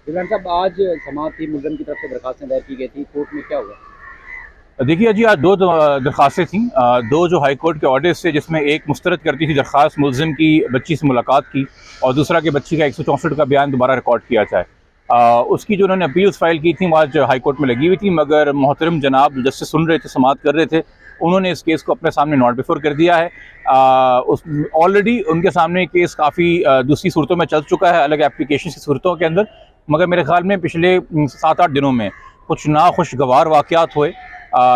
रिजवान साहब, आज समाअत थी, मुलज़िम की तरफ से दरखास्तें दायर की गई थी, कोर्ट में क्या हुआ? देखिए जी, आज दो दरखास्तें थीं। दो जो हाई कोर्ट के ऑर्डर्स थे, जिसमें एक मुस्तरद करती थी दरख्वास्त मुलजिम की बच्ची से मुलाकात की, और दूसरा कि बच्ची का 164 का बयान दोबारा रिकॉर्ड किया जाए। उसकी जो उन्होंने अपील्स फाइल की थी वो आज हाई कोर्ट में लगी हुई थी, मगर मोहतरम जनाब जस्टिस सुन रहे थे, समाअत कर रहे थे, उन्होंने इस केस को अपने सामने नॉट बिफोर कर दिया है। उस ऑलरेडी उनके सामने केस काफ़ी दूसरी सूरतों में चल चुका है, अलग एप्लीकेशन की सूरतों के अंदर, मगर मेरे ख्याल में पिछले 7-8 दिनों में कुछ नाखुशगवार वाक़यात हुए,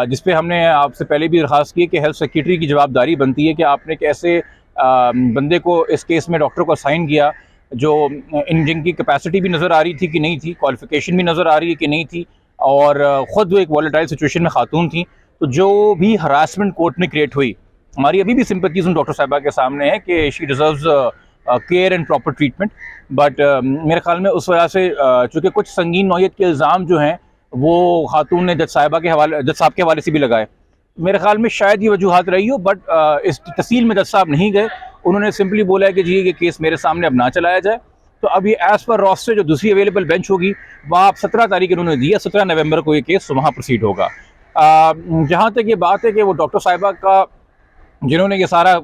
जिस पे हमने आपसे पहले भी दरख्वास्त की कि हेल्थ सेक्रेटरी की जवाबदारी बनती है कि आपने कैसे बंदे को इस केस में डॉक्टर को असाइन किया, जो इन जिनकी कैपेसिटी भी नज़र आ रही थी कि नहीं थी, क्वालिफिकेशन भी नज़र आ रही है कि नहीं थी, और ख़ुद वो एक वॉलेटाइल सिचुएशन में खातून थी। तो जो भी हरासमेंट कोर्ट में क्रिएट हुई, हमारी अभी भी सिंपैथीज़ उन डॉक्टर साहिबा के सामने है कि she deserves care and proper treatment. But मेरे ख्याल में उस वजह से चूँकि कुछ संगीन नौयत के इल्ज़ाम जो हैं वो खातून ने जज साहब के हवाले से भी लगाए। मेरे ख्याल में शायद ये वजूहात रही हो, बट इस तफसील में जज साहब नहीं गए। उन्होंने सिंपली बोला है कि जी ये केस मेरे सामने अब ना चलाया जाए। तो अब ये एज़ पर रोस्टर जो दूसरी अवेलेबल बेंच होगी, वहाँ आप 17 तारीख उन्होंने दी है, 17 नवंबर को ये केस वहाँ प्रोसीड होगा। जहाँ तक ये बात है कि वो डॉक्टर साहिबा का जिन्होंने ये सारा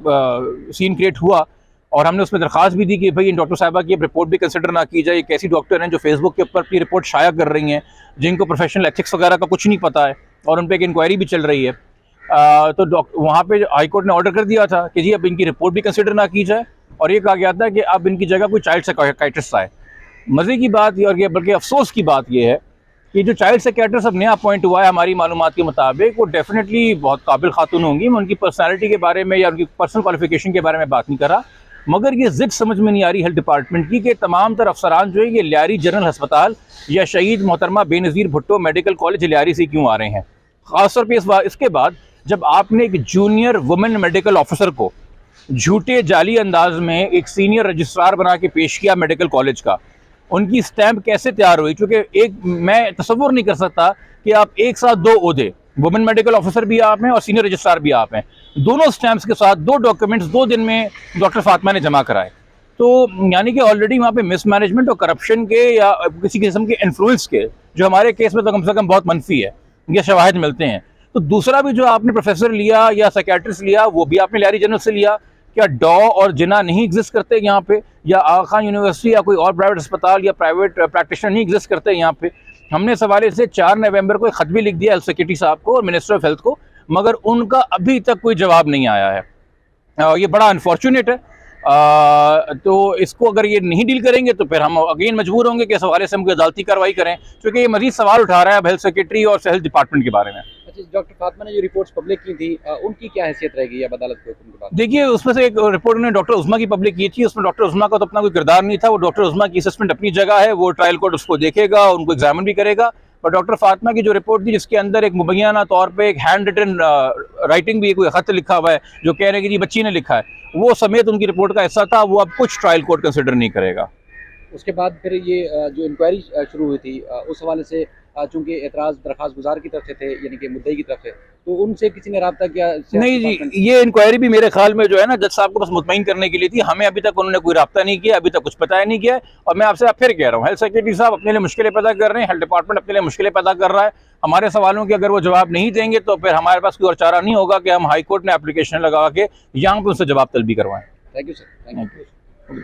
सीन क्रिएट हुआ, और हमने उसमें दरख्वास्त भी दी कि भाई इन डॉक्टर साहिबा की रिपोर्ट भी कंसिडर ना की जाए। एक ऐसी डॉक्टर हैं जो फेसबुक के ऊपर अपनी रिपोर्ट शाया कर रही हैं, जिनको प्रोफेशनल एथिक्स वगैरह का कुछ नहीं पता है, और उन पर एक इंक्वायरी भी चल रही है। तो वहाँ पे हाई कोर्ट ने ऑर्डर कर दिया था कि जी अब इनकी रिपोर्ट भी कंसिडर ना की जाए, और ये कहा गया था कि अब इनकी जगह कोई चाइल्ड साइकियाट्रिस्ट आए। मज़े की बात ये, और ये बल्कि अफसोस की बात ये है कि जो चाइल्ड साइकियाट्रिस्ट अब नया अपॉइंट हुआ है, हमारी मालूमात के मुताबिक वो डेफिनेटली बहुत काबिल खातून होंगी। मैं उनकी पर्सनैलिटी के बारे में या उनकी पर्सनल क्वालिफिकेशन के बारे में बात नहीं कर रहा, मगर ये ज़िद समझ में नहीं आ रही हेल्थ डिपार्टमेंट की कि तमाम तर अफसरान जो है ये लियारी जनरल अस्पताल या शहीद मोहतरमा बेनज़ीर भुट्टो मेडिकल कॉलेज लियारी से क्यों आ रहे हैं। ख़ासतौर पर इसके बाद जब आपने एक जूनियर वुमेन मेडिकल ऑफिसर को झूठे जाली अंदाज में एक सीनियर रजिस्ट्रार बना के पेश किया मेडिकल कॉलेज का, उनकी स्टैंप कैसे तैयार हुई? क्योंकि एक मैं तसव्वुर नहीं कर सकता कि आप एक साथ दो ओहदे, वुमेन मेडिकल ऑफिसर भी आप हैं और सीनियर रजिस्ट्रार भी आप हैं, दोनों स्टैंप्स के साथ दो डॉक्यूमेंट्स 2 दिन में डॉक्टर फातिमा ने जमा कराए। तो यानी कि ऑलरेडी वहाँ पे मिसमैनेजमेंट और करप्शन के या किसी किस्म के इन्फ्लुएंस के, जो हमारे केस में तो कम से कम बहुत मनफी है, ये शवाहिद मिलते हैं। तो दूसरा भी जो आपने प्रोफेसर लिया या साइकियाट्रिस्ट लिया, वो भी आपने लियारी जनरल से लिया। क्या डॉ और जिना नहीं एग्जिस्ट करते यहाँ पे, या आगा खान यूनिवर्सिटी या कोई और प्राइवेट अस्पताल या प्राइवेट प्रैक्टिशनर नहीं एग्जिस्ट करते यहाँ पे? हमने इस हवाले से 4 नवंबर को एक खत भी लिख दिया हेल्थ सेक्रेटरी साहब को और मिनिस्टर ऑफ हेल्थ को, मगर उनका अभी तक कोई जवाब नहीं आया है। ये बड़ा अनफॉर्चुनेट है। तो इसको अगर ये नहीं डील करेंगे तो फिर हम अगेन मजबूर होंगे कि इस हवाले से हम कोई अदालती कार्रवाई करें, क्योंकि ये मजीद सवाल उठा रहा है अब हेल्थ सेक्रेटरी और हेल्थ डिपार्टमेंट के बारे में। अच्छा, डॉक्टर फातिमा ने जो रिपोर्ट्स पब्लिक की थी, उनकी क्या हैसियत रहेगी अब अदालत के हुक्म के बाद? देखिए, उसमें से एक रिपोर्ट उन्होंने डॉक्टर उस्मा की पब्लिक की थी। उसमें डॉक्टर उस्मा का तो अपना कोई किरदार नहीं था। वो डॉक्टर उस्मा की असेसमेंट अपनी जगह है, वो ट्रायल कोर्ट उसको देखेगा, उनको एग्जामिन भी करेगा। और डॉक्टर फातिमा की जो रिपोर्ट थी, जिसके अंदर एक मुबैना तौर पर एक हैंड रिटन राइटिंग भी, कोई खत लिखा हुआ है जो कह रहे हैं कि जी बच्ची ने लिखा है, वो समेत उनकी रिपोर्ट का हिस्सा था। वो अब कुछ ट्रायल कोर्ट कंसिडर नहीं करेगा। उसके बाद फिर ये जो इंक्वायरी शुरू हुई थी, उस हवाले से चूंकि एतराज़ दरख्वास्त गुजार की तरफ से थे, यानी कि मुद्दई की तरफ से, तो उनसे किसी ने रब्ता किया? नहीं जी, ये इंक्वायरी भी मेरे ख्याल में जो है ना, जज साहब को बस मुतमईन करने के लिए थी। हमें अभी तक उन्होंने कोई रब्ता नहीं किया, अभी तक कुछ बताया नहीं किया। और मैं आपसे फिर कह रहा हूँ, हेल्थ सेक्रेटरी साहब अपने लिए मुश्किलें पैदा कर रहे हैं, हेल्थ डिपार्टमेंट अपने लिए मुश्किलें पैदा कर रहा है। हमारे सवालों के अगर वो जवाब नहीं देंगे तो फिर हमारे पास कोई और चारा नहीं होगा कि हम हाई कोर्ट में एप्लीकेशन लगा के यहाँ पर उससे जवाब तलबी करवाएं। Thank you sir, thank you.